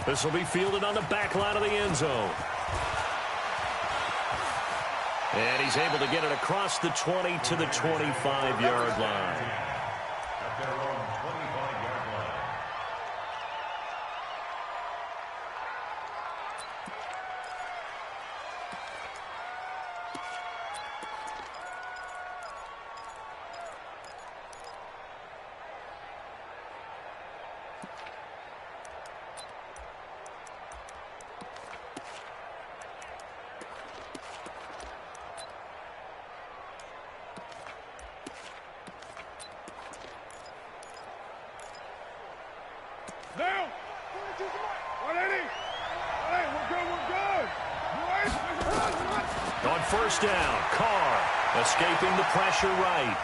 This will be fielded on the back line of the end zone. And he's able to get it across the 20 to the 25-yard line. On first down, Carr escaping the pressure right.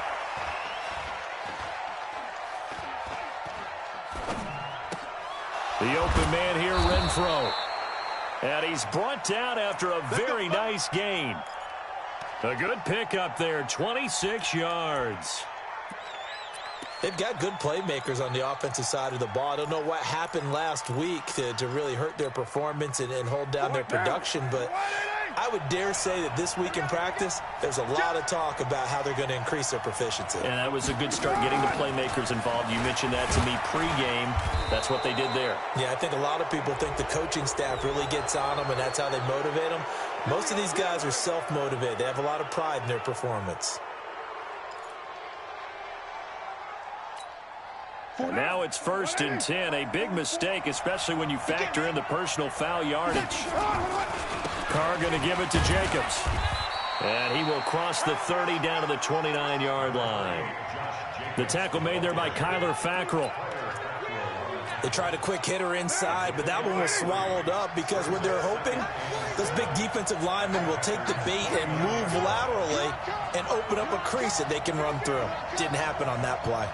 The open man here, Renfro. And he's brought down after a very nice gain. A good pickup there, 26 yards. They've got good playmakers on the offensive side of the ball. I don't know what happened last week to really hurt their performance and hold down their production, but I would dare say that this week in practice, there's a lot of talk about how they're going to increase their proficiency. And that was a good start, getting the playmakers involved. You mentioned that to me pregame. That's what they did there. Yeah, I think a lot of people think the coaching staff really gets on them, and that's how they motivate them. Most of these guys are self-motivated. They have a lot of pride in their performance. And now it's 1st and 10. A big mistake, especially when you factor in the personal foul yardage. Carr going to give it to Jacobs. And he will cross the 30 down to the 29-yard line. The tackle made there by Kyler Fackrell. They tried a quick hitter inside, but that one was swallowed up because what they're hoping, those big defensive linemen will take the bait and move laterally and open up a crease that they can run through. Didn't happen on that play.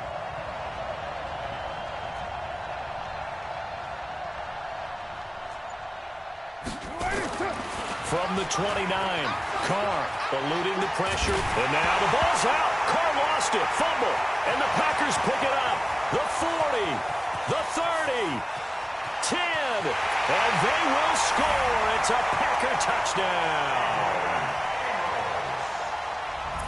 From the 29, Carr eluding the pressure, and now the ball's out. Carr lost it, fumble, and the Packers pick it up. The 40, the 30, 10, and they will score. It's a Packer touchdown.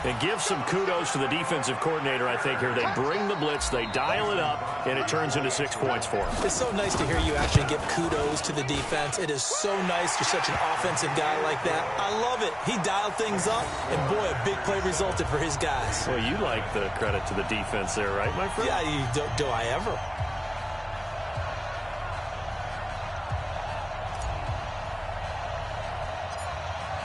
And give some kudos to the defensive coordinator, I think, here. They bring the blitz, they dial it up, and it turns into 6 points for them. It's so nice to hear you actually give kudos to the defense. It is so nice you're such an offensive guy like that. I love it. He dialed things up, and boy, a big play resulted for his guys. Well, you like the credit to the defense there, right, my friend? Yeah, do I ever?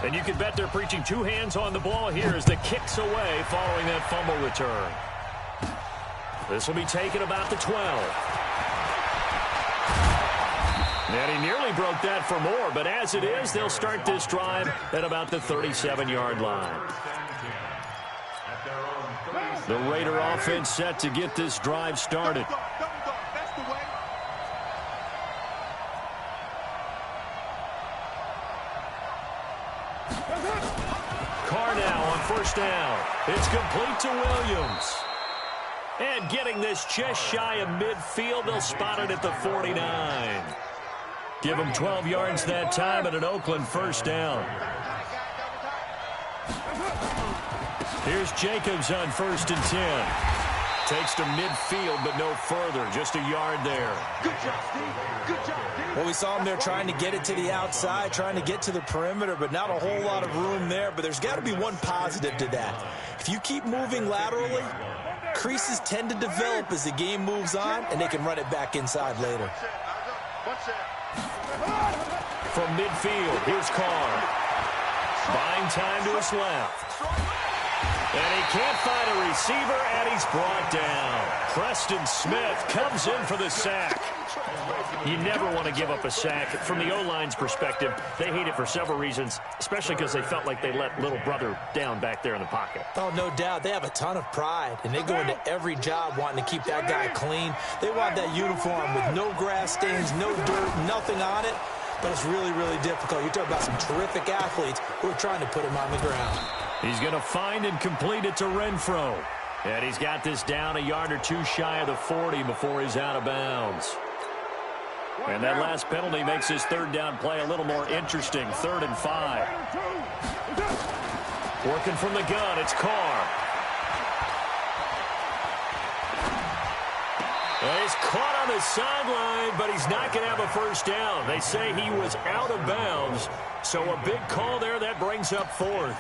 And you can bet they're preaching two hands on the ball here as the kick's away following that fumble return. This will be taken about the 12. And he nearly broke that for more, but as it is, they'll start this drive at about the 37-yard line. The Raider offense set to get this drive started. Carr now on first down. It's complete to Williams. And getting this just shy of midfield, they'll spot it at the 49. Give them 12 yards that time at an Oakland first down. Here's Jacobs on 1st and 10. Takes to midfield, but no further. Just a yard there. Good job, Steve. Good job, Steve. Well, we saw him there trying to get it to the outside, trying to get to the perimeter, but not a whole lot of room there. But there's got to be one positive to that. If you keep moving laterally, creases tend to develop as the game moves on, and they can run it back inside later. From midfield, here's Carr. Buying time to his left. And he can't find a receiver, and he's brought down. Preston Smith comes in for the sack. You never want to give up a sack. From the O-line's perspective, they hate it for several reasons, especially because they felt like they let little brother down back there in the pocket. Oh, no doubt. They have a ton of pride, and they go into every job wanting to keep that guy clean. They want that uniform with no grass stains, no dirt, nothing on it. But it's really, really difficult. You're talking about some terrific athletes who are trying to put him on the ground. He's going to find and complete it to Renfro. And he's got this down a yard or two shy of the 40 before he's out of bounds. And that last penalty makes his third down play a little more interesting. 3rd and 5. Working from the gun, it's Carr. And he's caught on the sideline, but he's not going to have a first down. They say he was out of bounds, so a big call there. That brings up 4th.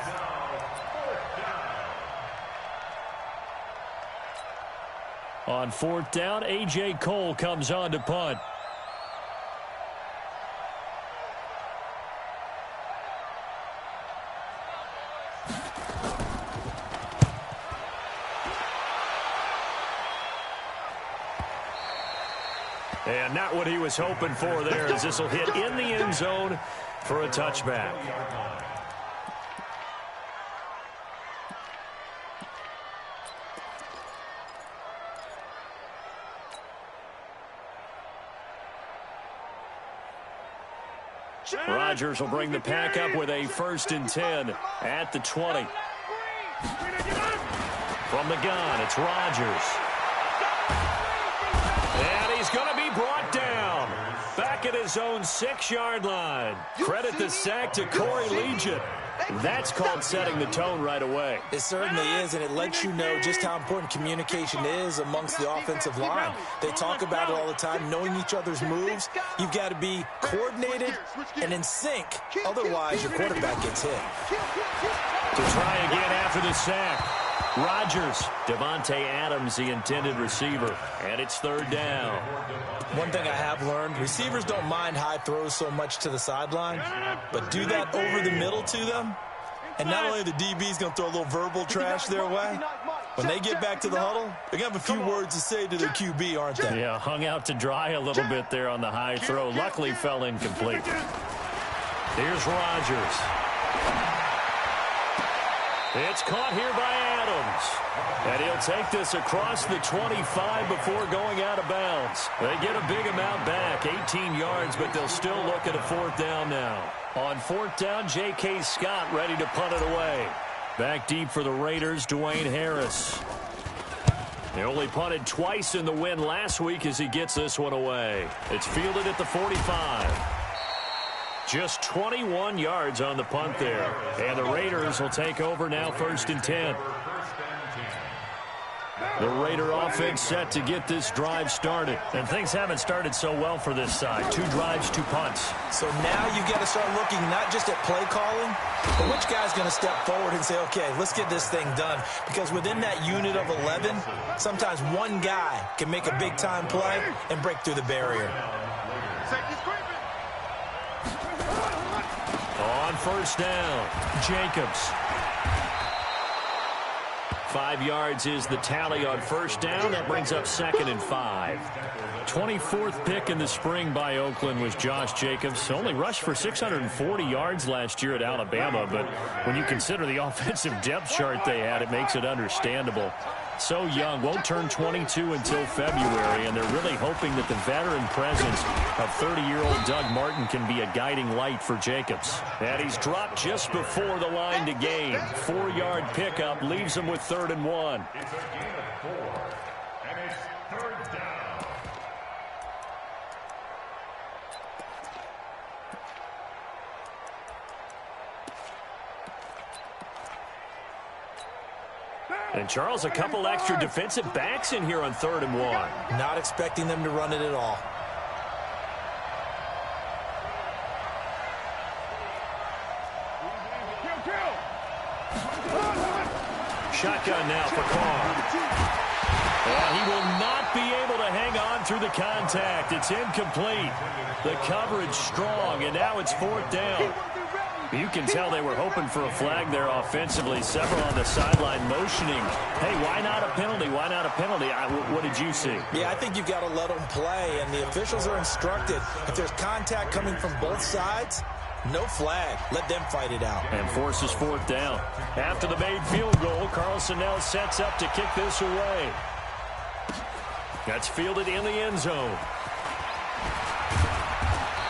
On 4th down, A.J. Cole comes on to punt. And not what he was hoping for there, as this will hit in the end zone for a touchback. Rodgers will bring the pack up with a 1st and 10 at the 20. From the gun, it's Rodgers. And he's going to be brought down. Back at his own 6-yard line. Credit the sack to Corey Legion. That's called setting the tone right away. It certainly is, and it lets you know just how important communication is amongst the offensive line. They talk about it all the time, knowing each other's moves. You've got to be coordinated and in sync. Otherwise, your quarterback gets hit. To try again after the sack. Rodgers, Devontae Adams, the intended receiver, and it's 3rd down. One thing I have learned, receivers don't mind high throws so much to the sideline, but do that over the middle to them, and not only the DB's going to throw a little verbal trash their way, when they get back to the huddle, they're going to have a few words to say to their QB, aren't they? Yeah, hung out to dry a little bit there on the high throw. Luckily fell incomplete. Here's Rodgers. It's caught here by Adams. And he'll take this across the 25 before going out of bounds. They get a big amount back, 18 yards, but they'll still look at a 4th down now. On 4th down, J.K. Scott ready to punt it away. Back deep for the Raiders, Dwayne Harris. They only punted twice in the win last week as he gets this one away. It's fielded at the 45. Just 21 yards on the punt there. And the Raiders will take over now 1st and 10. The Raider offense set to get this drive started. And things haven't started so well for this side. 2 drives, 2 punts. So now you've got to start looking not just at play calling, but which guy's going to step forward and say, okay, let's get this thing done. Because within that unit of 11, sometimes one guy can make a big-time play and break through the barrier. On 1st down, Jacobs. 5 yards is the tally on 1st down. That brings up 2nd and 5. 24th pick in the spring by Oakland was Josh Jacobs. Only rushed for 640 yards last year at Alabama, but when you consider the offensive depth chart they had, it makes it understandable. So young, won't turn 22 until February, and they're really hoping that the veteran presence of 30-year-old Doug Martin can be a guiding light for Jacobs. And he's dropped just before the line to gain. 4-yard pickup leaves him with 3rd and 1. And, Charles, a couple extra defensive backs in here on 3rd and 1. Not expecting them to run it at all. Shotgun now for Carr. And he will not be able to hang on through the contact. It's incomplete. The coverage strong, and now it's 4th down. You can tell they were hoping for a flag there offensively. Several on the sideline motioning. Hey, why not a penalty? Why not a penalty? What did you see? Yeah, I think you've got to let them play, and the officials are instructed. If there's contact coming from both sides, no flag. Let them fight it out. And forces 4th down. After the made field goal, Carlson now sets up to kick this away. That's fielded in the end zone.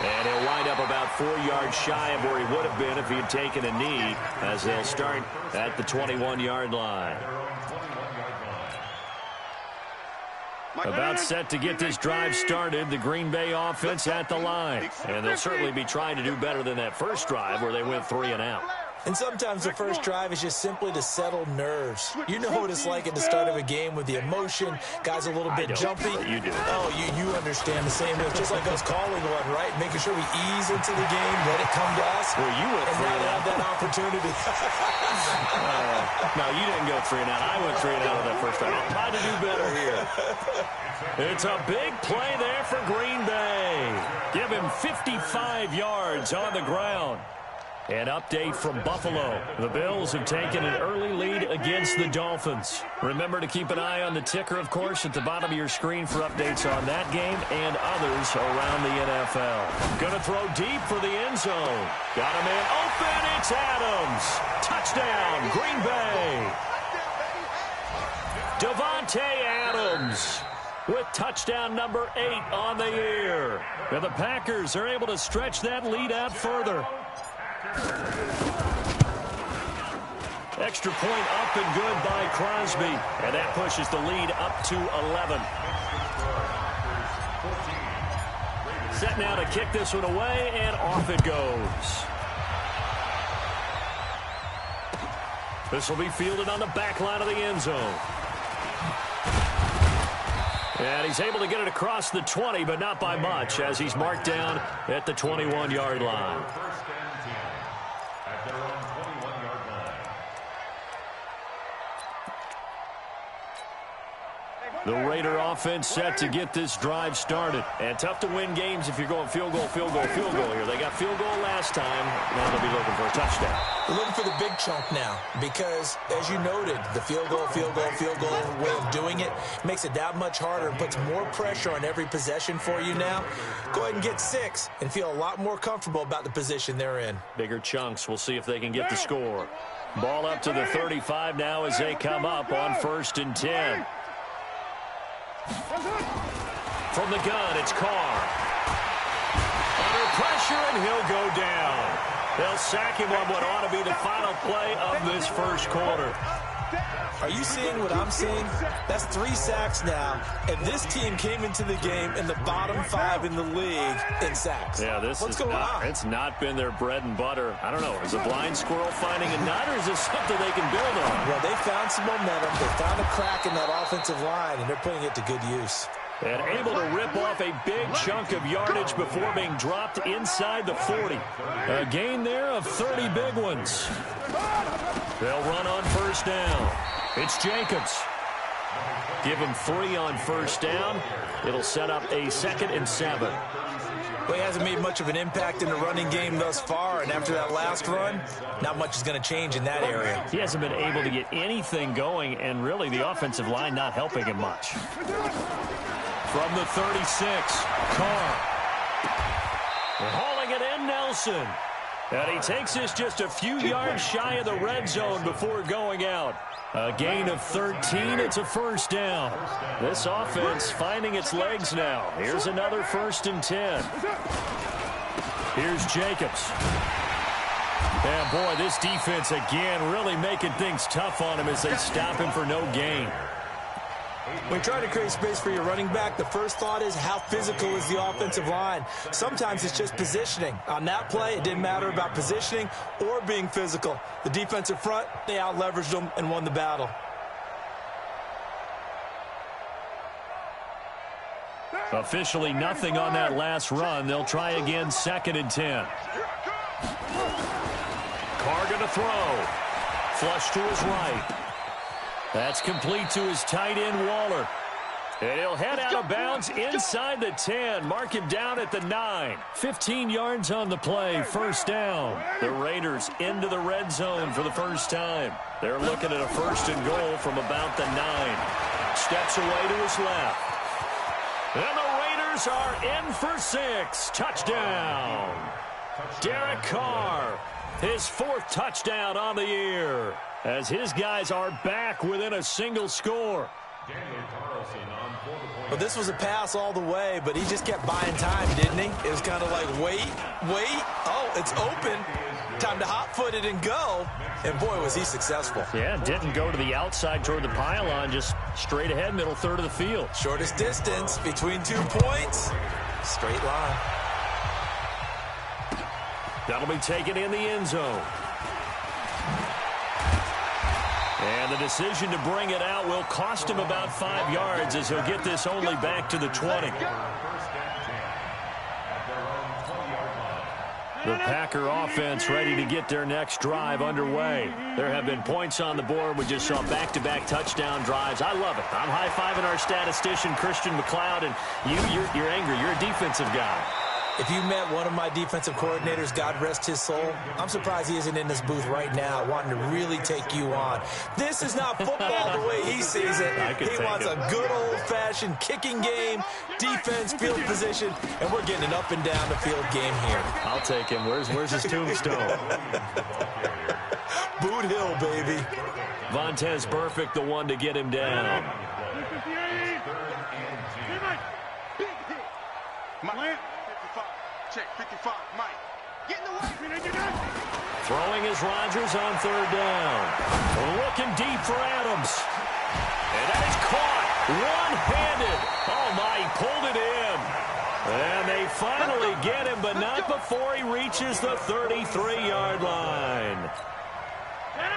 And he'll wind up about 4 yards shy of where he would have been if he had taken a knee, as they'll start at the 21-yard line. About set to get this drive started, the Green Bay offense at the line. And they'll certainly be trying to do better than that first drive where they went 3 and out. And sometimes the first drive is just simply to settle nerves. You know what it's like at the start of a game with the emotion. Guys a little bit jumpy. You do. Oh, you understand the same. It's just like us calling one, right? Making sure we ease into the game, let it come to us. Well, you went 3 and out. Have that opportunity. No, you didn't go 3 and out. I went 3 and out on that first drive. I'll try to do better here. It's a big play there for Green Bay. Give him 55 yards on the ground. An update from Buffalo. The Bills have taken an early lead against the Dolphins. Remember to keep an eye on the ticker, of course, at the bottom of your screen for updates on that game and others around the NFL. Going to throw deep for the end zone. Got a man open. It's Adams. Touchdown, Green Bay. Davante Adams with touchdown number 8 on the year. And the Packers are able to stretch that lead out further. Extra point up and good by Crosby. And that pushes the lead up to 11. Set now to kick this one away, and off it goes. This will be fielded on the back line of the end zone. And he's able to get it across the 20, but not by much, as he's marked down at the 21-yard line. The Raider offense set to get this drive started. And tough to win games if you're going field goal, field goal, field goal here. They got field goal last time. Now they'll be looking for a touchdown. We're looking for the big chunk now because, as you noted, the field goal way of doing it makes it that much harder and puts more pressure on every possession for you now. Go ahead and get 6 and feel a lot more comfortable about the position they're in. Bigger chunks. We'll see if they can get the score. Ball up to the 35 now as they come up on 1st and 10. From the gun, it's Carr. Under pressure, and he'll go down. They'll sack him on what ought to be the final play of this first quarter. Are you seeing what I'm seeing? That's 3 sacks now, and this team came into the game in the bottom 5 in the league in sacks. Yeah, what's going on? It's not been their bread and butter. I don't know. Is a blind squirrel finding a nut, or is this something they can build on? Well, they found some momentum. They found a crack in that offensive line, and they're putting it to good use. And able to rip off a big chunk of yardage before being dropped inside the 40. A gain there of 30 big ones. They'll run on 1st down. It's Jacobs. Give him 3 on 1st down. It'll set up a 2nd and 7. Well, he hasn't made much of an impact in the running game thus far, and after that last run, not much is going to change in that area. He hasn't been able to get anything going, and really the offensive line not helping him much. From the 36, Carr. Hauling it in, Nelson. And he takes this just a few yards shy of the red zone before going out. A gain of 13. It's a 1st down. This offense finding its legs now. Here's another 1st and 10. Here's Jacobs. And, boy, this defense again really making things tough on him as they stop him for no gain. When you try to create space for your running back, the first thought is how physical is the offensive line. Sometimes it's just positioning. On that play, it didn't matter about positioning or being physical. The defensive front, they out-leveraged them and won the battle. Officially nothing on that last run. They'll try again 2nd and 10. Carr going to throw. Flush to his right. That's complete to his tight end, Waller. And he'll head out of bounds inside the 10. Mark him down at the 9. 15 yards on the play. 1st down. The Raiders into the red zone for the first time. They're looking at a 1st and goal from about the 9. Steps away to his left. And the Raiders are in for 6. Touchdown. Derek Carr. His 4th touchdown on the year, as his guys are back within a single score. Well, this was a pass all the way, but he just kept buying time, didn't he? It was kind of like, wait. Oh, it's open. Time to hot-foot it and go. And, boy, was he successful. Yeah, didn't go to the outside toward the pylon, just straight ahead, middle third of the field. Shortest distance between 2 points. Straight line. That'll be taken in the end zone. And the decision to bring it out will cost him about 5 yards as he'll get this only back to the 20. The Packer offense ready to get their next drive underway. There have been points on the board. We just saw back-to-back touchdown drives. I love it. I'm high-fiving our statistician, Christian McLeod, and you're angry. You're a defensive guy. If you met one of my defensive coordinators, God rest his soul, I'm surprised he isn't in this booth right now wanting to really take you on. This is not football the way he sees it. He wants a good old-fashioned kicking game, defense, field position, and we're getting an up and down the field game here. I'll take him. Where's his tombstone? Boot Hill, baby. Vontez Burfict, the one to get him down. Check 55, Mike. Get in the way. Throwing is Rodgers on third down. Looking deep for Adams. And that is caught. One-handed. Oh, my, he pulled it in. And they finally get him, but not before he reaches the 33-yard line.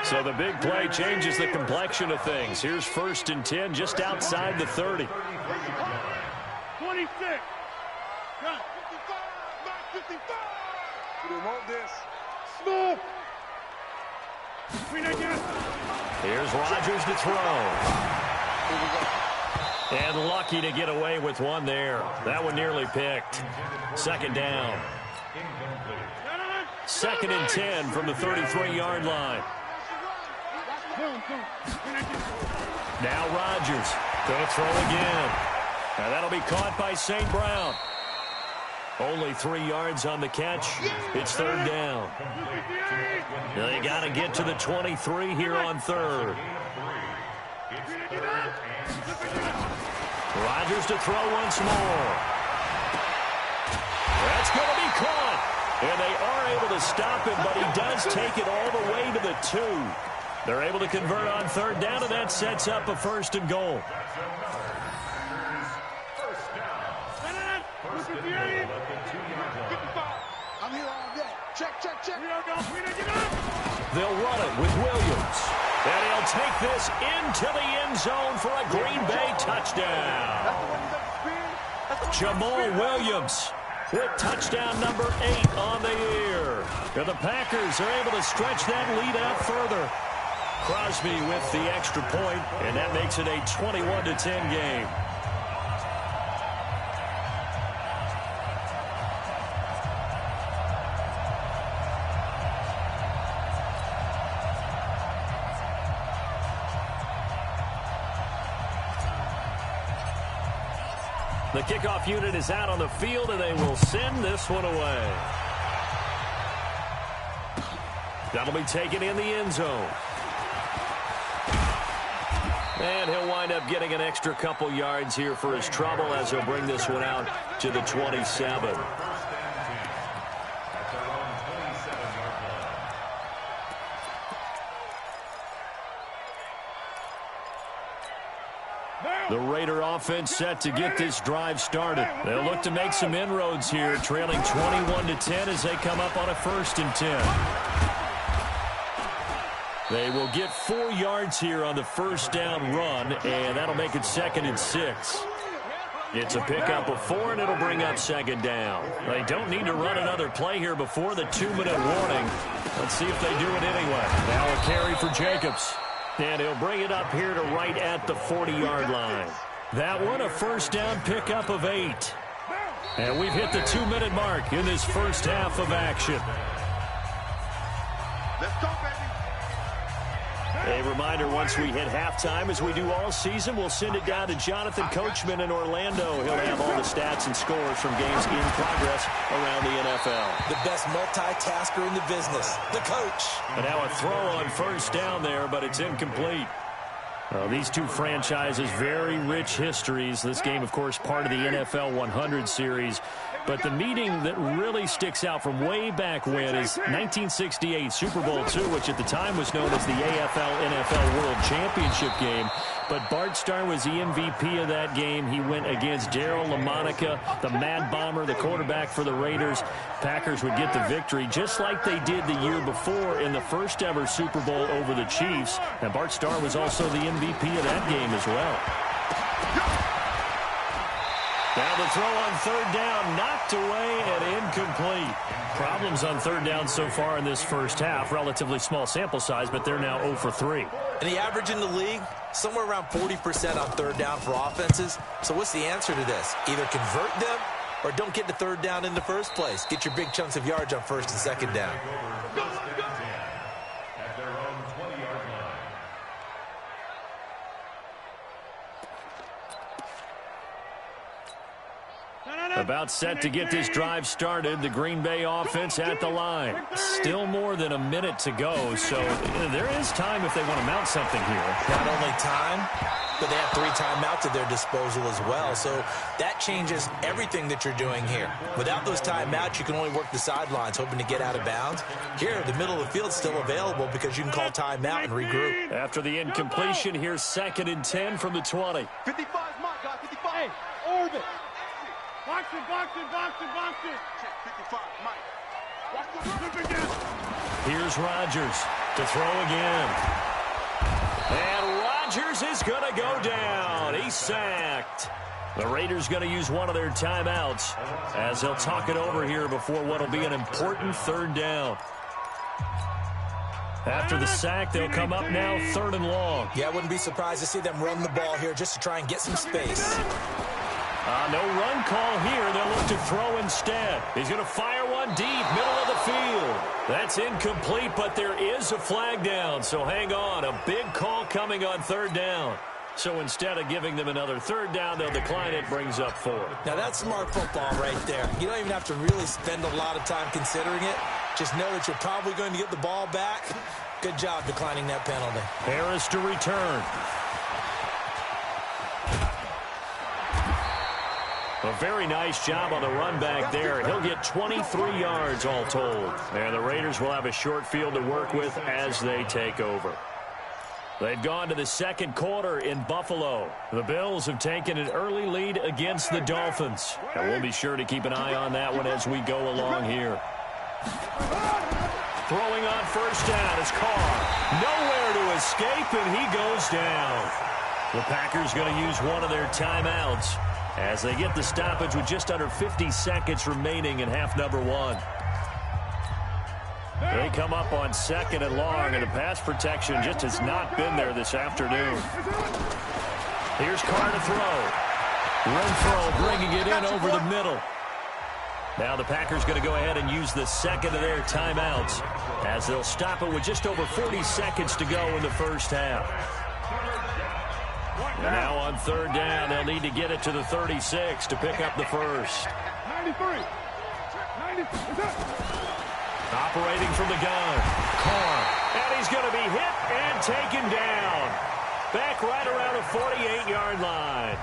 So the big play changes the complexion of things. Here's 1st and 10 just outside the 30. 26. 55. We don't want this. Smooth. Here's Rodgers to throw. And lucky to get away with one there. That one nearly picked. 2nd down. 2nd and 10 from the 33-yard line. Now Rodgers going to throw again. Now that'll be caught by St. Brown. Only 3 yards on the catch. It's 3rd down. They got to get to the 23 here on 3rd. Rodgers to throw once more. That's going to be caught. And they are able to stop him, but he does take it all the way to the 2. They're able to convert on 3rd down, and that sets up a 1st and goal. I'm here all day. Check. They'll run it with Williams. And he'll take this into the end zone for a Green Bay touchdown. Jamal Williams with touchdown number 8 on the year. And the Packers are able to stretch that lead out further. Crosby with the extra point, and that makes it a 21-10 game. The kickoff unit is out on the field, and they will send this one away. That'll be taken in the end zone. And he'll wind up getting an extra couple yards here for his trouble as he'll bring this one out to the 27. The Raider offense set to get this drive started. They'll look to make some inroads here, trailing 21-10 as they come up on a 1st and 10. They will get 4 yards here on the 1st down run, and that'll make it 2nd and 6. It's a pickup of 4, and it'll bring up 2nd down. They don't need to run another play here before the 2-minute warning. Let's see if they do it anyway. Now a carry for Jacobs. And he'll bring it up here to right at the 40-yard line. That one, a 1st down pickup of 8. And we've hit the 2-minute mark in this first half of action. Let's go, baby. A reminder, once we hit halftime, as we do all season, we'll send it down to Jonathan Coachman in Orlando. He'll have all the stats and scores from games in progress around the NFL. The best multitasker in the business, the coach. And now a throw on 1st down there, but it's incomplete. These two franchises, very rich histories. This game, of course, part of the NFL 100 series. But the meeting that really sticks out from way back when is 1968 Super Bowl II, which at the time was known as the AFL-NFL World Championship game. But Bart Starr was the MVP of that game. He went against Darryl LaMonica, the Mad Bomber, the quarterback for the Raiders. Packers would get the victory just like they did the year before in the first ever Super Bowl over the Chiefs. And Bart Starr was also the MVP of that game as well. Now the throw on third down, knocked away and incomplete. Problems on third down so far in this first half. Relatively small sample size, but they're now 0 for 3. And the average in the league, somewhere around 40% on third down for offenses. So what's the answer to this? Either convert them or don't get the third down in the first place. Get your big chunks of yards on first and second down. About set to get this drive started. The Green Bay offense at the line. Still more than a minute to go, so there is time if they want to mount something here. Not only time, but they have 3 timeouts at their disposal as well. So that changes everything that you're doing here. Without those timeouts, you can only work the sidelines, hoping to get out of bounds. Here, the middle of the field is still available because you can call timeout and regroup. After the incompletion, here's 2nd and 10 from the 20. 55 is mine, guys. 55. Hey, orbit. Box it, box it, box it, box it. Check 55, Mike. Watch the flip again. Here's Rodgers to throw again. And Rodgers is going to go down. He's sacked. The Raiders going to use one of their timeouts as they'll talk it over here before what will be an important third down. After the sack, they'll come up now 3rd and long. Yeah, I wouldn't be surprised to see them run the ball here just to try and get some space. No run call here. They'll look to throw instead. He's going to fire one deep, middle of the field. That's incomplete, but there is a flag down, so hang on. A big call coming on 3rd down. So instead of giving them another 3rd down, they'll decline it, brings up 4. Now that's smart football right there. You don't even have to really spend a lot of time considering it. Just know that you're probably going to get the ball back. Good job declining that penalty. Harris to return. A very nice job on the run back there. He'll get 23 yards all told. And the Raiders will have a short field to work with as they take over. They've gone to the second quarter in Buffalo. The Bills have taken an early lead against the Dolphins. And we'll be sure to keep an eye on that one as we go along here. Throwing on first down is Carr. Nowhere to escape, and he goes down. The Packers going to use one of their timeouts as they get the stoppage with just under 50 seconds remaining in half number 1. They come up on 2nd and long, and the pass protection just has not been there this afternoon. Here's Carr to throw. Renfro bringing it in over the middle. Now the Packers going to go ahead and use the second of their timeouts as they'll stop it with just over 40 seconds to go in the first half. And now on 3rd down, they'll need to get it to the 36 to pick up the first. 93. Operating from the gun, Carr. And he's going to be hit and taken down. Back right around the 48-yard line.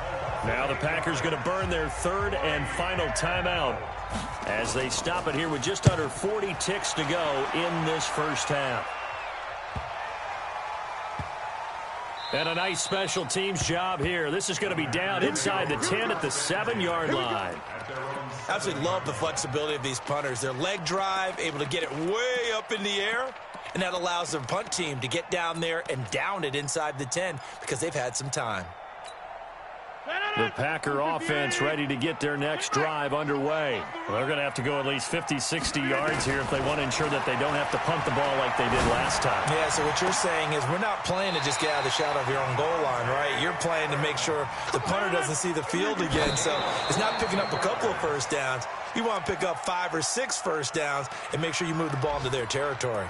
Now the Packers going to burn their 3rd and final timeout as they stop it here with just under 40 ticks to go in this first half. And a nice special teams job here. This is going to be down inside the 10 at the 7-yard line. Absolutely love the flexibility of these punters. Their leg drive, able to get it way up in the air, and that allows their punt team to get down there and down it inside the 10 because they've had some time. The Packer offense ready to get their next drive underway. They're going to have to go at least 50, 60 yards here if they want to ensure that they don't have to punt the ball like they did last time. Yeah, so what you're saying is we're not playing to just get out of the shadow of your own goal line, right? You're playing to make sure the punter doesn't see the field again. So it's not picking up a couple of first downs. You want to pick up 5 or 6 first downs and make sure you move the ball into their territory.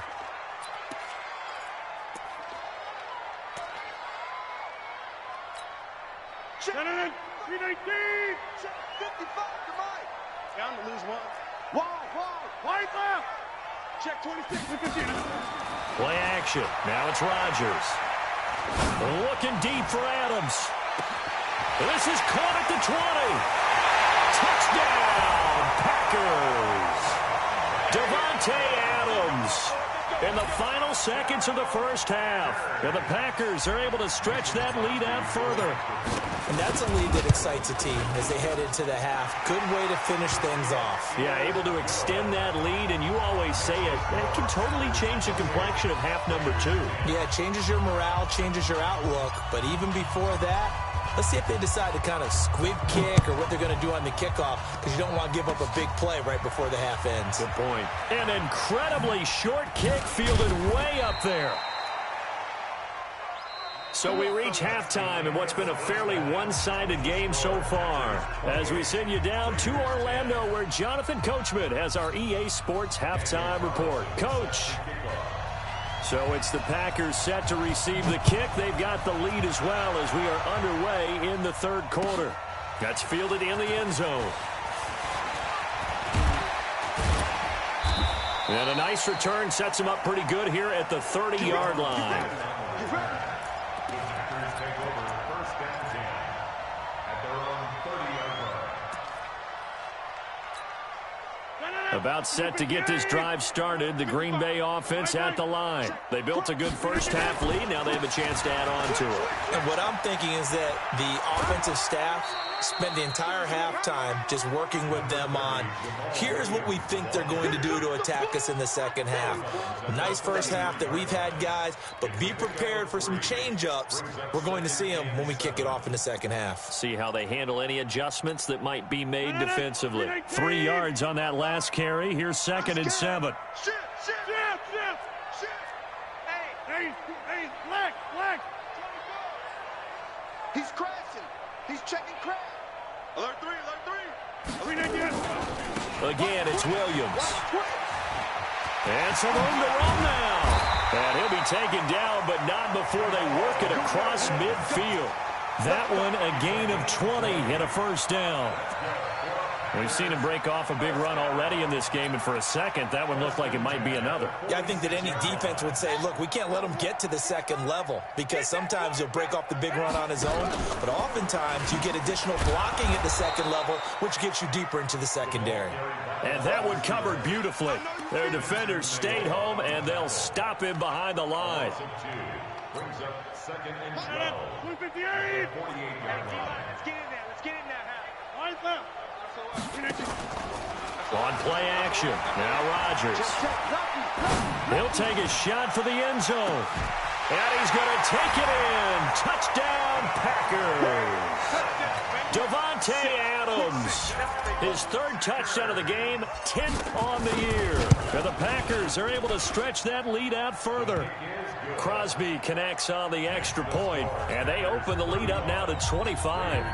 Check 319. Check 55 to Mike. Down to lose 1. Wide left. Check 26. Play action. Now it's Rodgers. Looking deep for Adams. This is caught at the 20. Touchdown, Davante Adams in the final seconds of the first half. And the Packers are able to stretch that lead out further. And that's a lead that excites a team as they head into the half. Good way to finish things off. Yeah, able to extend that lead, and you always say it can totally change the complexion of half number 2. Yeah, it changes your morale, changes your outlook. But even before that, let's see if they decide to kind of squib kick or what they're going to do on the kickoff, because you don't want to give up a big play right before the half ends. Good point. An incredibly short kick fielded way up there. So we reach halftime in what's been a fairly one-sided game so far, as we send you down to Orlando, where Jonathan Coachman has our EA Sports halftime report. Coach. So it's the Packers set to receive the kick. They've got the lead as well as we are underway in the third quarter. That's fielded in the end zone. And a nice return sets him up pretty good here at the 30-yard line. About set to get this drive started, the Green Bay offense at the line. They built a good first-half lead. Now they have a chance to add on to it. And what I'm thinking is that the offensive staff spent the entire halftime just working with them on, here's what we think they're going to do to attack us in the second half. Nice first half that we've had, guys, but be prepared for some change-ups. We're going to see them when we kick it off in the second half. See how they handle any adjustments that might be made defensively. 3 yards on that last carry. Here's 2nd and 7. Hey, leg. He's crashing. He's checking crash. Alert 3. Again, it's Williams. And some room to run now. And he'll be taken down, but not before they work it across midfield. That one, a gain of 20 and a first down. We've seen him break off a big run already in this game, and for a second, that one looked like it might be another. Yeah, I think that any defense would say, look, we can't let him get to the second level, because sometimes he'll break off the big run on his own, but oftentimes you get additional blocking at the second level, which gets you deeper into the secondary. And that one covered beautifully. Their defenders stayed home, and they'll stop him behind the line. Brings up 2nd and 12. 258. 48-yard line. Let's get in now. Line left. On play action. Now Rodgers. He'll take a shot for the end zone. And he's going to take it in. Touchdown, Packers. Davante Adams. His 3rd touchdown of the game, 10th on the year. And the Packers are able to stretch that lead out further. Crosby connects on the extra point, and they open the lead up now to 25.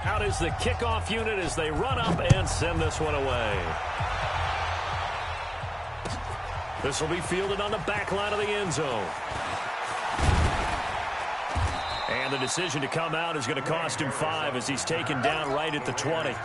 Out is the kickoff unit as they run up and send this one away. This will be fielded on the back line of the end zone. And the decision to come out is going to cost him 5 as he's taken down right at the 20.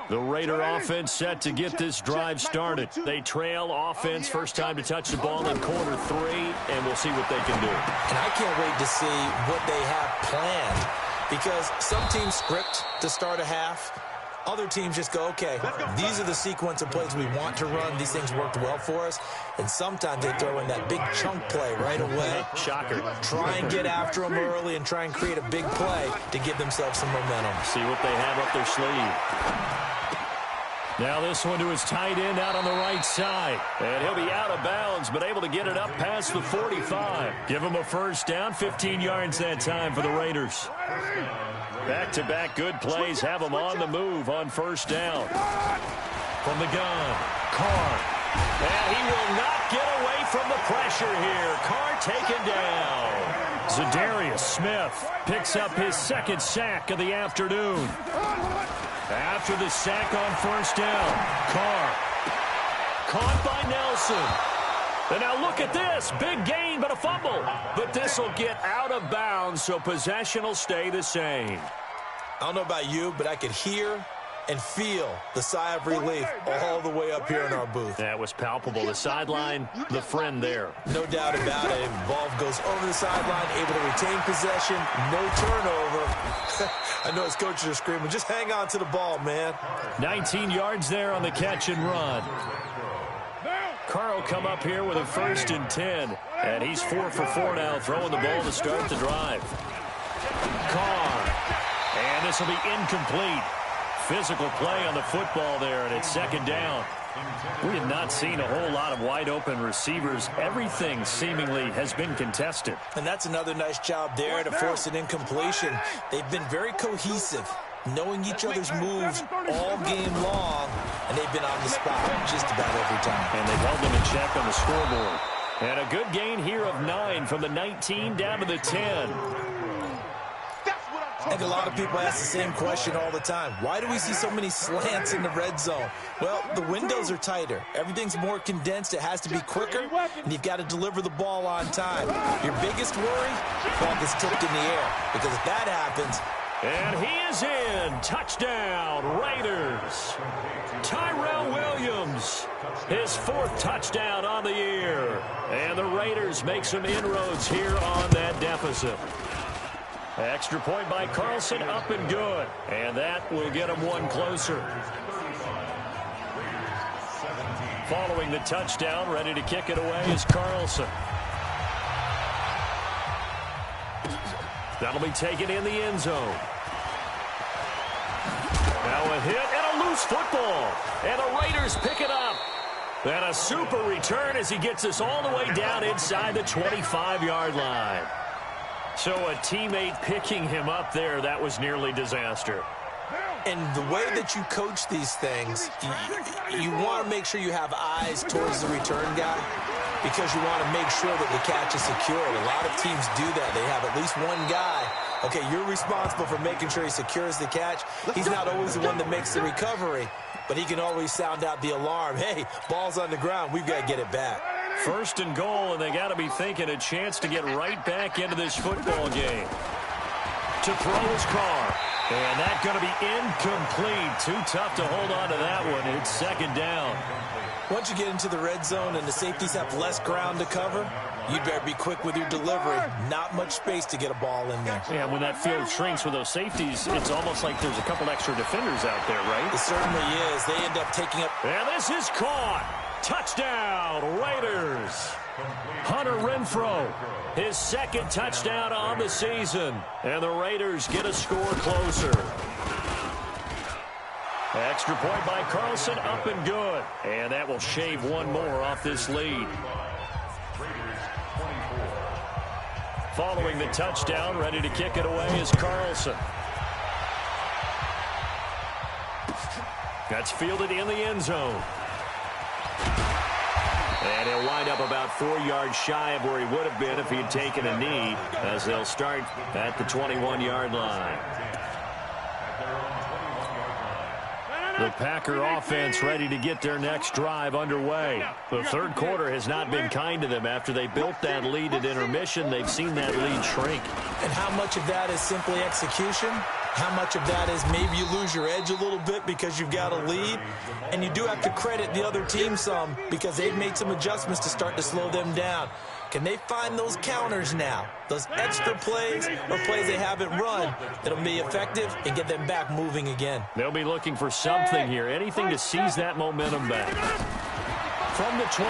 The Raider offense set to get this drive started. They trail offense, first time to touch the ball in quarter 3, and we'll see what they can do. And I can't wait to see what they have planned, because some teams script to start a half. Other teams just go, okay, these are the sequence of plays we want to run. These things worked well for us. And sometimes they throw in that big chunk play right away. Shocker. Try and get after them early and try and create a big play to give themselves some momentum. See what they have up their sleeve. Now this one to his tight end out on the right side. And he'll be out of bounds, but able to get it up past the 45. Give him a first down, 15 yards that time for the Raiders. Back-to-back good plays have him on the move on first down. From the gun, Carr. And he will not get away from the pressure here. Carr taken down. Zadarius Smith picks up his 2nd sack of the afternoon. After the sack on first down, Carr caught by Nelson. And now look at this. Big gain, but a fumble. But this will get out of bounds, so possession will stay the same. I don't know about you, but I could hear and feel the sigh of relief all the way up here in our booth. That was palpable. The sideline, the friend there. No doubt about it. Ball goes over the sideline, able to retain possession, no turnover. I know his coaches are screaming, just hang on to the ball, man. 19 yards there on the catch and run. Carl come up here with a 1st and 10, and he's 4 for 4 now, throwing the ball to start the drive. Carr, and this will be incomplete. Physical play on the football there, and it's 2nd down. We have not seen a whole lot of wide-open receivers. Everything seemingly has been contested. And that's another nice job there to force an incompletion. They've been very cohesive, knowing each other's moves all game long, and they've been on the spot just about every time. And they've held them in check on the scoreboard. And a good gain here of 9 from the 19 down to the 10. I think a lot of people ask the same question all the time. Why do we see so many slants in the red zone? Well, the windows are tighter. Everything's more condensed. It has to be quicker, and you've got to deliver the ball on time. Your biggest worry, the ball gets tipped in the air, because if that happens... And he is in. Touchdown, Raiders. Tyrell Williams, his 4th touchdown on the year. And the Raiders make some inroads here on that deficit. Extra point by Carlson, up and good. And that will get him 1 closer. Following the touchdown, ready to kick it away is Carlson. That'll be taken in the end zone. Now a hit and a loose football. And the Raiders pick it up. And a super return as he gets us all the way down inside the 25-yard line. So a teammate picking him up there, that was nearly disaster. And the way that you coach these things, you want to make sure you have eyes towards the return guy, because you want to make sure that the catch is secured. A lot of teams do that. They have at least one guy. Okay, you're responsible for making sure he secures the catch. He's not always the one that makes the recovery, but he can always sound out the alarm. Hey, ball's on the ground. We've got to get it back. 1st and goal, and they got to be thinking a chance to get right back into this football game. To throw his Carr. And that's going to be incomplete. Too tough to hold on to that one. It's 2nd down. Once you get into the red zone and the safeties have less ground to cover, you'd better be quick with your delivery. Not much space to get a ball in there. Yeah, when that field shrinks with those safeties, it's almost like there's a couple extra defenders out there, right? It certainly is. They end up taking up. And this is caught. Touchdown, Raiders. Hunter Renfrow, his 2nd touchdown on the season. And the Raiders get a score closer. Extra point by Carlson, up and good. And that will shave 1 more off this lead. Following the touchdown, ready to kick it away is Carlson. That's fielded in the end zone. And he'll wind up about 4 yards shy of where he would have been if he had taken a knee, as they'll start at the 21-yard line. The Packer offense ready to get their next drive underway. The 3rd quarter has not been kind to them. After they built that lead at intermission, they've seen that lead shrink. And how much of that is simply execution? How much of that is maybe you lose your edge a little bit because you've got a lead? And you do have to credit the other team some, because they've made some adjustments to start to slow them down. Can they find those counters now, those extra plays or plays they haven't run that'll be effective and get them back moving again? They'll be looking for something here, anything to seize that momentum back. From the 24,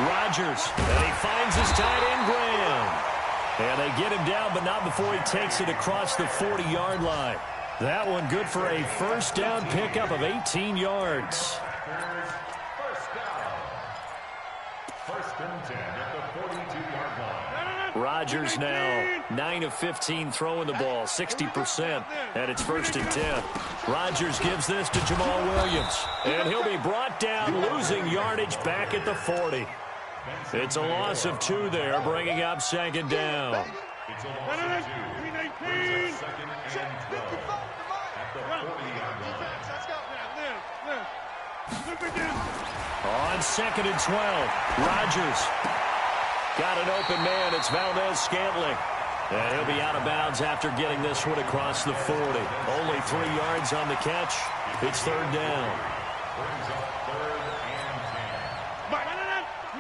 Rodgers, and he finds his tight end, Graham. And they get him down, but not before he takes it across the 40-yard line. That one good for a 1st down pickup of 18 yards. First and 10 at the 42-yard line. Rodgers now 9 of 15 throwing the ball, 60%, and it's 1st and 10. Rodgers gives this to Jamal Williams, and he'll be brought down, losing yardage back at the 40. It's a loss of 2 there, bringing up 2nd down. It's a loss of 2. Brings up 2nd and 12 at the 40-yard line. On 2nd and 12, Rodgers got an open man. It's Valdez-Scantling. And he'll be out of bounds after getting this one across the 40. Only 3 yards on the catch, It's third down. Brings up 3rd and 10.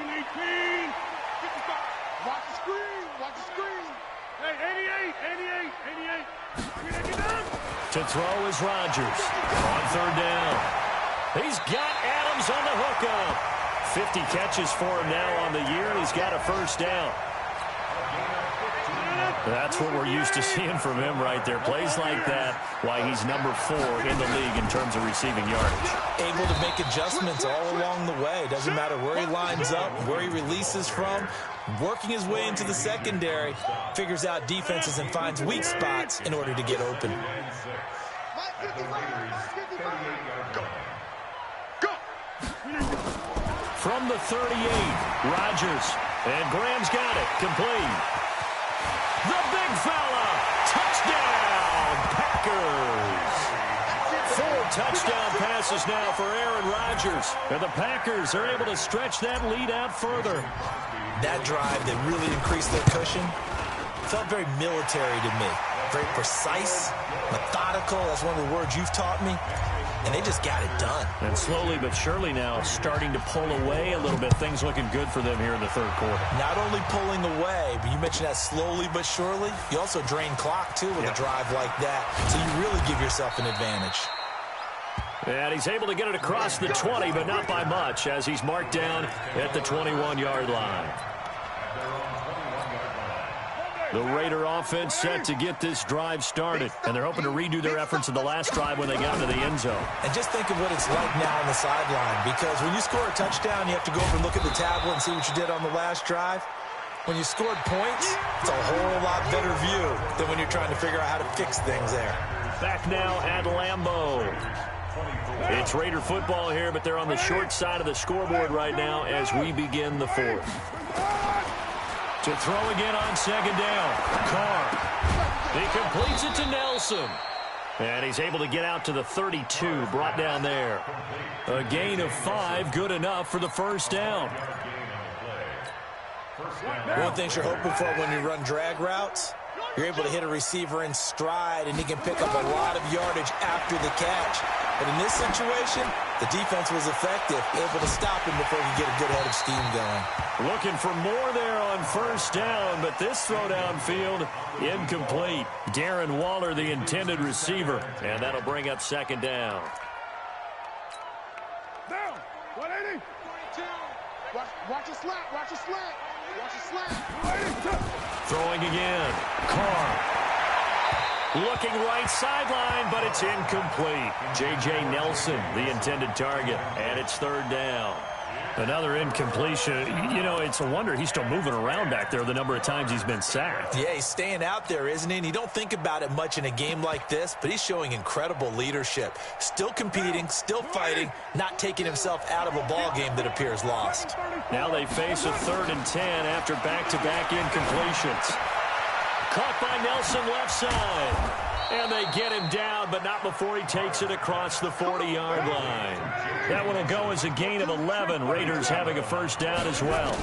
18, 55. Watch the screen. Watch the screen. Hey, 88. Get down. To throw is Rodgers. On third down. He's got Adams on the hookup. 50 catches for him now on the year, and he's got a first down. That's what we're used to seeing from him right there. Plays like that, why he's number 4 in the league in terms of receiving yardage. Able to make adjustments all along the way. Doesn't matter where he lines up, where he releases from. Working his way into the secondary, figures out defenses and finds weak spots in order to get open. From the 38, Rodgers. And Graham's got it. Complete. The big fella. Touchdown, Packers. 4 touchdown passes now for Aaron Rodgers. And the Packers are able to stretch that lead out further. That drive that really increased their cushion felt very military to me. Very precise, methodical. That's one of the words you've taught me. And they just got it done. And slowly but surely now starting to pull away a little bit. Things looking good for them here in the third quarter. Not only pulling away, but you mentioned that slowly but surely. You also drain clock, too, with a drive like that. So you really give yourself an advantage. And he's able to get it across the 20, but not by much, as he's marked down at the 21-yard line. The Raider offense set to get this drive started, and they're hoping to redo their efforts in the last drive when they got into the end zone. And just think of what it's like now on the sideline, because when you score a touchdown, you have to go over and look at the tablet and see what you did on the last drive. When you scored points, it's a whole lot better view than when you're trying to figure out how to fix things there. Back now at Lambeau. It's Raider football here, but they're on the short side of the scoreboard right now as we begin the fourth. To throw again on second down. Carr. He completes it to Nelson. And he's able to get out to the 32, brought down there. A gain of 5, good enough for the first down. One of the things you're hoping for when you run drag routes, you're able to hit a receiver in stride, and he can pick up a lot of yardage after the catch. But in this situation, the defense was effective, able to stop him before he could get a good head of steam going. Looking for more there on first down, but this throw downfield incomplete. Darren Waller, the intended receiver, and that'll bring up second down. Down. 180. 42. Watch a slant. Watch a slant. Watch a slant. Throwing again. Carr. Looking right sideline, but it's incomplete. J.J. Nelson, the intended target, and it's third down. Another incompletion. You know, it's a wonder he's still moving around back there the number of times he's been sacked. Yeah, he's staying out there, isn't he? And you don't think about it much in a game like this, but he's showing incredible leadership. Still competing, still fighting, not taking himself out of a ball game that appears lost. Now they face a 3rd and 10 after back-to-back incompletions. Caught by Nelson left side. And they get him down, but not before he takes it across the 40-yard line. That one will go as a gain of 11. Raiders having a first down as well.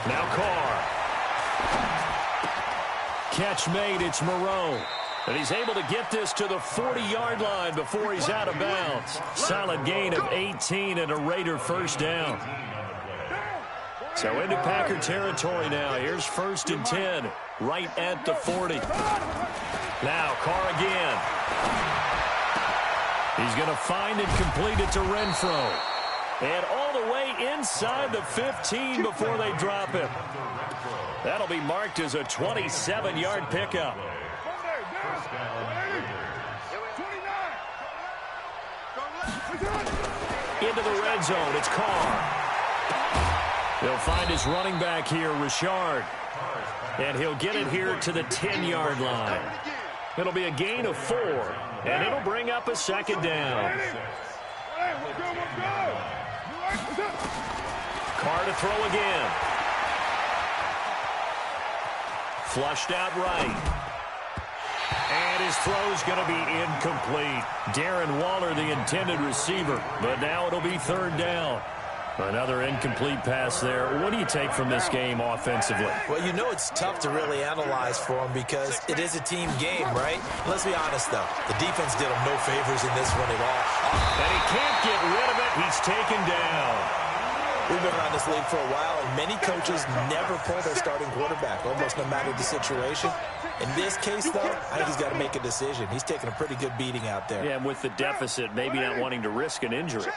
Now Carr. Catch made, it's Moreau. And he's able to get this to the 40-yard line before he's out of bounds. Solid gain of 18 and a Raider first down. So into Packer territory now. Here's 1st and 10, right at the 40. Now Carr again. He's going to find and complete it to Renfro. And all the way inside the 15 before they drop him. That'll be marked as a 27-yard pickup. Into the red zone, it's Carr. He'll find his running back here, Richard. And he'll get it here to the 10-yard line. It'll be a gain of 4, and it'll bring up a second down. Carr to throw again. Flushed out right. And his throw's going to be incomplete. Darren Waller, the intended receiver, but now it'll be 3rd down. Another incomplete pass there. What do you take from this game offensively? Well, you know it's tough to really analyze for them because it is a team game, right? Let's be honest, though. The defense did them no favors in this one at all. And he can't get rid of it. He's taken down. We've been around this league for a while, and many coaches never pull their starting quarterback, almost no matter the situation. In this case, though, I think he's got to make a decision. He's taking a pretty good beating out there. Yeah, and with the deficit, maybe not wanting to risk an injury.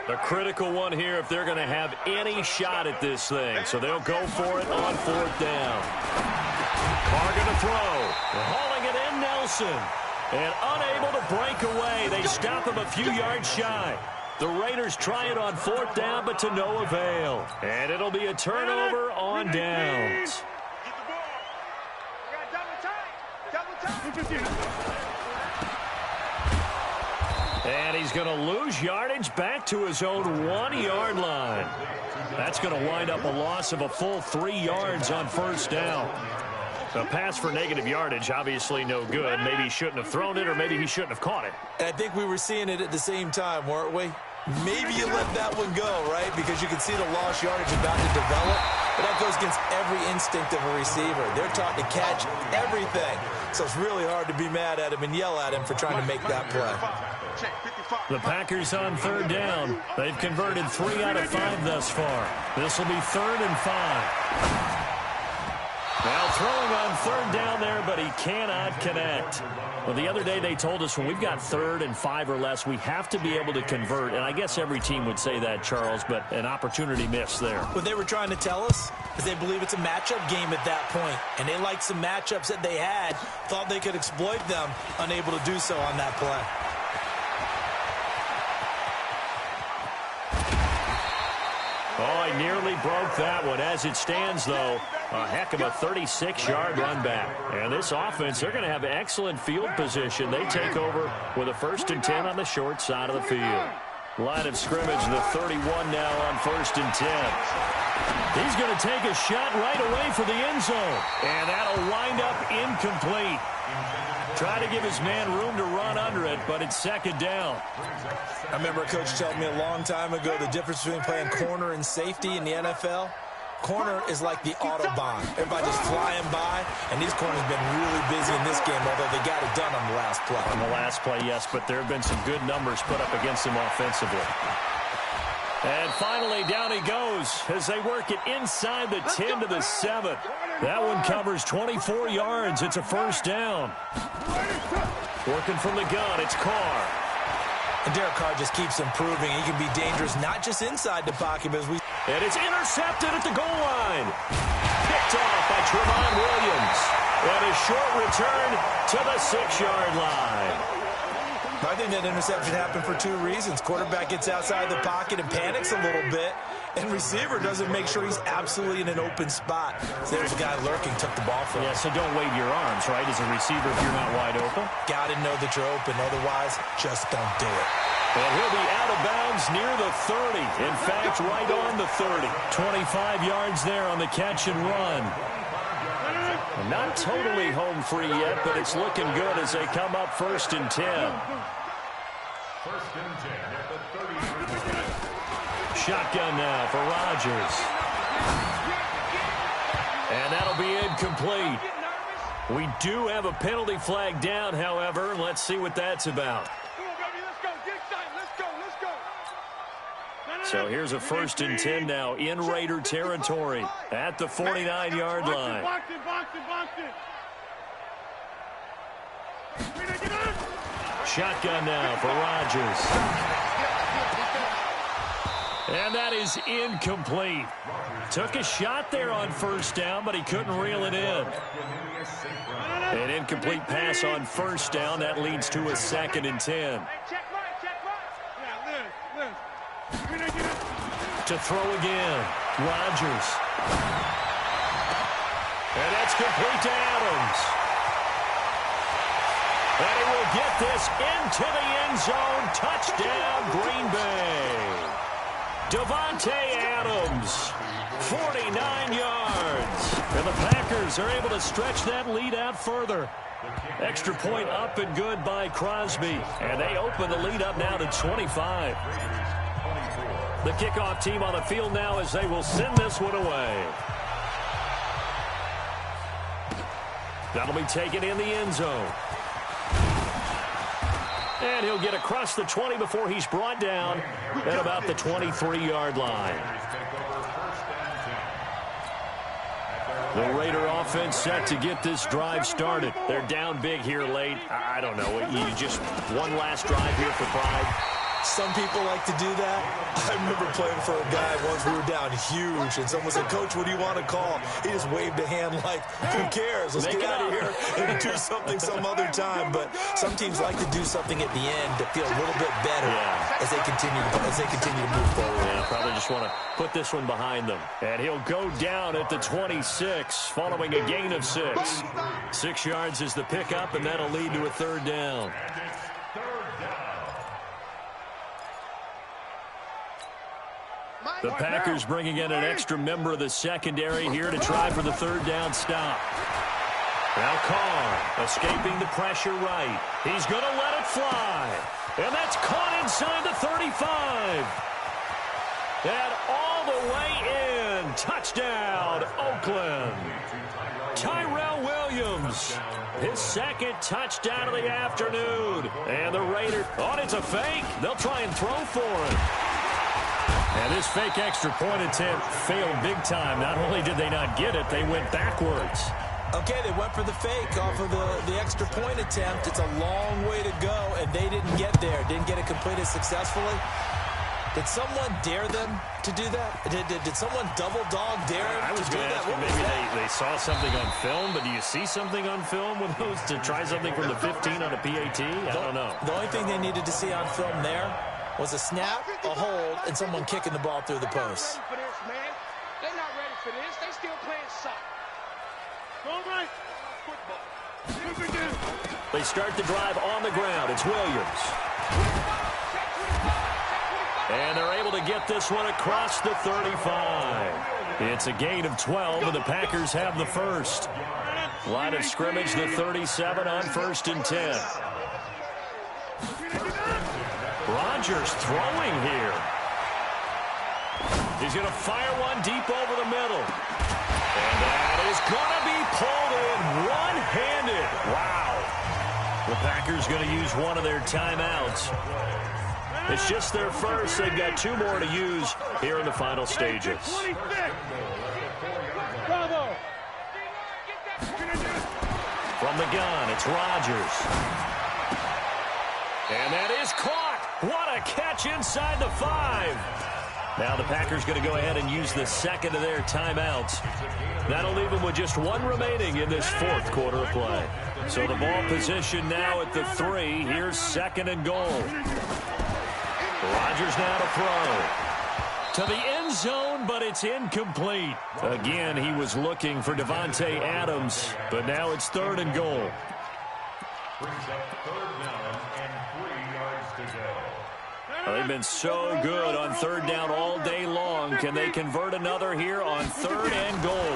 A critical one here if they're going to have any shot at this thing. So they'll go for it on 4th down. Carr going to throw. Hauling it in, Nelson. And unable to break away. They stop him a few yards shy. The Raiders try it on 4th down, but to no avail. And it'll be a turnover on downs. And he's going to lose yardage back to his own 1-yard line. That's going to wind up a loss of a full 3 yards on 1st down. A pass for negative yardage, obviously no good. Maybe he shouldn't have thrown it, or maybe he shouldn't have caught it. And I think we were seeing it at the same time, weren't we? Maybe you let that one go, right? Because you can see the lost yardage about to develop. But that goes against every instinct of a receiver. They're taught to catch everything. So it's really hard to be mad at him and yell at him for trying to make that play. The Packers on 3rd down. They've converted 3 out of 5 thus far. This will be 3rd and 5. Now throwing on 3rd down there, but he cannot connect. Well, the other day they told us when we've got 3rd and 5 or less, we have to be able to convert. And I guess every team would say that, Charles, but an opportunity missed there. What they were trying to tell us is they believe it's a matchup game at that point. And they liked some matchups that they had, thought they could exploit them, unable to do so on that play. Oh, he nearly broke that one. As it stands, though, a heck of a 36-yard run back. And this offense, they're going to have excellent field position. They take over with a 1st and 10 on the short side of the field. Line of scrimmage, the 31 now on 1st and 10. He's going to take a shot right away for the end zone. And that'll wind up incomplete. Try to give his man room to run under it, but it's 2nd down. I remember a coach telling me a long time ago the difference between playing corner and safety in the NFL. Corner is like the Autobahn. Everybody just flying by, and these corners have been really busy in this game, although they got it done on the last play. On the last play, yes, but there have been some good numbers put up against him offensively. And finally, down he goes as they work it inside the 10 to the 7. That one covers 24 yards. It's a 1st down. Working from the gun, it's Carr. And Derek Carr just keeps improving. He can be dangerous not just inside the pocket, but as we... And it's intercepted at the goal line. Picked off by Trevon Williams. And a short return to the 6-yard line. I think that interception happened for 2 reasons. Quarterback gets outside the pocket and panics a little bit, and receiver doesn't make sure he's absolutely in an open spot. So there's a guy lurking, took the ball from him. Yeah, so don't wave your arms, right, as a receiver if you're not wide open. Got to know that you're open. Otherwise, just don't do it. And he'll be out of bounds near the 30. In fact, right on the 30. 25 yards there on the catch and run. Not totally home free yet, but it's looking good as they come up 1st and 10. 1st and 10 at the 30. Shotgun now for Rodgers. And that'll be incomplete. We do have a penalty flag down, however. Let's see what that's about. So here's a 1st and 10 now in Raider territory at the 49-yard line. Shotgun now for Rodgers. And that is incomplete. Took a shot there on 1st down, but he couldn't reel it in. An incomplete pass on 1st down. That leads to a 2nd and 10. To throw again, Rodgers. And that's complete to Adams. And he will get this into the end zone. Touchdown, Green Bay. Davante Adams, 49 yards. And the Packers are able to stretch that lead out further. Extra point up and good by Crosby. And they open the lead up now to 25. The kickoff team on the field now as they will send this one away. That'll be taken in the end zone. And he'll get across the 20 before he's brought down at about the 23-yard line. The Raider offense set to get this drive started. They're down big here late. I don't know. You just one last drive here for pride. Some people like to do that. I remember playing for a guy once. We were down huge, and someone said, "Coach, what do you want to call?" He just waved a hand like, "Who cares? Let's get out of here and do something some other time." But some teams like to do something at the end to feel a little bit better as they continue to move forward. Yeah, probably just want to put this one behind them. And he'll go down at the 26, following a gain of 6. 6 yards is the pickup, and that'll lead to a third down. The Packers bringing in an extra member of the secondary here to try for the third down stop. Now Carr escaping the pressure right. He's going to let it fly. And that's caught inside the 35. And all the way in. Touchdown, Oakland. Tyrell Williams, his second touchdown of the afternoon. And the Raiders, it's a fake. They'll try and throw for it. And this fake extra point attempt failed big time. Not only did they not get it, they went backwards. Okay, they went for the fake off of the extra point attempt. It's a long way to go, and they didn't get there. Didn't get it completed successfully. Did someone dare them to do that? Did someone double dog dare them I was going to ask you, maybe they saw something on film, but do you see something on film with those to try something from the 15 on a PAT? I don't know. The only thing they needed to see on film there was a snap, a hold, and someone kicking the ball through the post. They're not ready for this. They still playing soccer. All right. Football. They start the drive on the ground. It's Williams. And they're able to get this one across the 35. It's a gain of 12, and the Packers have the first. Line of scrimmage, the 37 on 1st and 10. Rodgers throwing here. He's going to fire one deep over the middle. And that is going to be pulled in one-handed. Wow. The Packers going to use one of their timeouts. It's just their first. They've got 2 more to use here in the final stages. From the gun, it's Rodgers. And that is caught. What a catch inside the 5. Now the Packers going to go ahead and use the second of their timeouts. That'll leave them with just 1 remaining in this 4th quarter of play. So the ball position now at the 3. Here's 2nd and goal. Rodgers now to throw. To the end zone, but it's incomplete. Again, he was looking for Devontae Adams, but now it's 3rd and goal. Well, they've been so good on 3rd down all day long. Can they convert another here on 3rd and goal?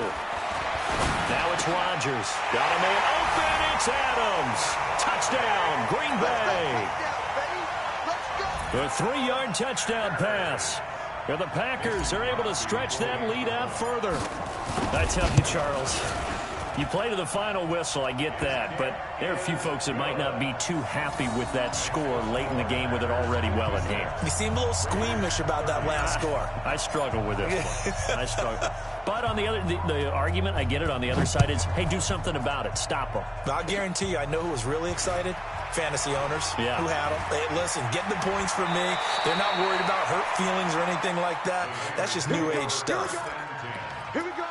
Now it's Rodgers. Got a man open. It's Adams. Touchdown, Green Bay. A 3-yard touchdown pass. And the Packers are able to stretch that lead out further. I tell you, Charles, you play to the final whistle, I get that, but there are a few folks that might not be too happy with that score late in the game with it already well in hand. You seem a little squeamish about that last score. I struggle with this one. I struggle. But on the other, the argument, I get it, on the other side is, hey, do something about it. Stop them. I'll guarantee you, I know who was really excited. Fantasy owners who had them. Hey, listen, get the points from me. They're not worried about hurt feelings or anything like that. That's just new age stuff. Here we go.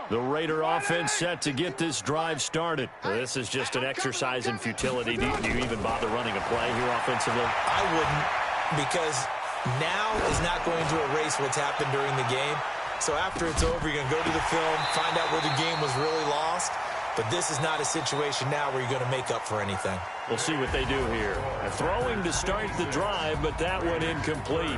The Raider offense set to get this drive started. This is just an exercise in futility. Do you even bother running a play here offensively? I wouldn't, because now is not going to erase what's happened during the game. So after it's over, you're going to go to the film, find out where the game was really lost. But this is not a situation now where you're going to make up for anything. We'll see what they do here. Throwing to start the drive, but that one incomplete.